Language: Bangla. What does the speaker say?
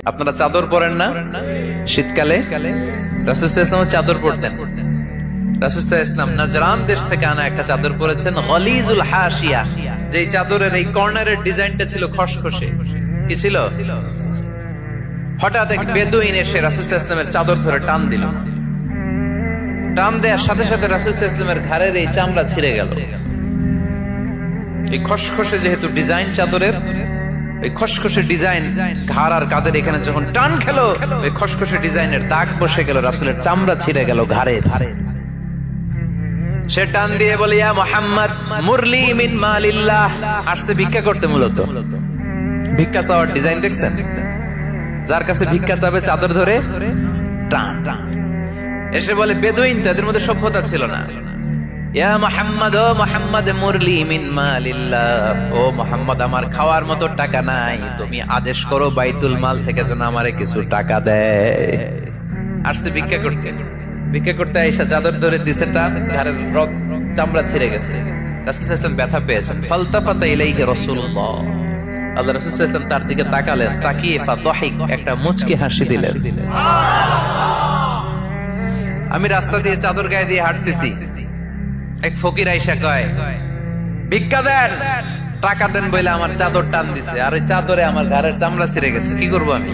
আপনারা চাদর পরেন না? শীতকালে রাসূল সাল্লাল্লাহু আলাইহি ওয়াসাল্লাম চাদর পরতেন। রাসূল সাল্লাল্লাহু আলাইহি ওয়াসাল্লাম নাজরান দেশ থেকে আনা একটা চাদর পরেছেন, গলিজুল হাশিয়া। যেই চাদরের এই কর্নারের ডিজাইনটা ছিল খসখসে। কি ছিল? হঠাৎ এক বেদুইন এসে রাসূল সাল্লাল্লাহু আলাইহি ওয়াসাল্লামের চাদর ধরে টান দিল। টান দেওয়ার সাথে সাথে রাসূল সাল্লাল্লাহু আলাইহি ওয়াসাল্লামের ঘাড়ের এই চামড়া ছিঁড়ে গেল। এই খসখসে যেহেতু ডিজাইন চাদরের, এই খসখসে ডিজাইন ঘাড় আর কাঁধের এখানে যখন টান খেলো, ওই খসখসে ডিজাইনের দাগ বসে গেল, রাসূলের চামড়া ছিঁড়ে গেল ঘাড়ে। সে টান দিয়ে বলে, ইয়া মুহাম্মদ মুরলি মিন মালিল্লাহ। আসছে ভিক্ষা করতে, মূলত ভিক্ষা চাওয়ার ডিজাইন দেখছেন? যার কাছে ভিক্ষা চাবে চাদর ধরে টান টান এসে বলে, বেদুইন তাদের মধ্যে সভ্যতা ছিল না। ইয়া মুহাম্মদ, ও মুহাম্মদ মুরলি মিন মালিল্লাহ, ও মুহাম্মদ আমার খাওয়ার মতো টাকা নাই, তুমি আদেশ করো বাইতুল মাল থেকে যেন আমারে কিছু টাকা দেয়। আসছে ভিক্ষা করতে। ভিক্ষা করতে আইসা চাদর ধরে দিছে টান, ঘাড়ের রগ চামড়া ছিঁড়ে গেছে। রাসূল সাল্লাল্লাহু আলাইহি ওয়াসাল্লাম ব্যথা পেয়েছেন। ফালতাফাতা ইলাইহি রাসূলুল্লাহ, আল্লাহ রাসূল সাল্লাল্লাহু আলাইহি ওয়াসাল্লাম তার দিকে তাকালেন, তাকিয়ে ফাদাহিক একটা মুচকি হাসি দিলেন। আমি রাস্তা দিয়ে চাদর গায়ে দিয়ে হাঁটতেছি, এক ফকির আইসা কয়, ভিক্ষা দেন, টাকা দেন বলে আমার চাদর টান দিছে, আর ওই চাদরে আমার ঘাড়ের চামড়া ছিঁড়ে গেছে, কি করবো আমি?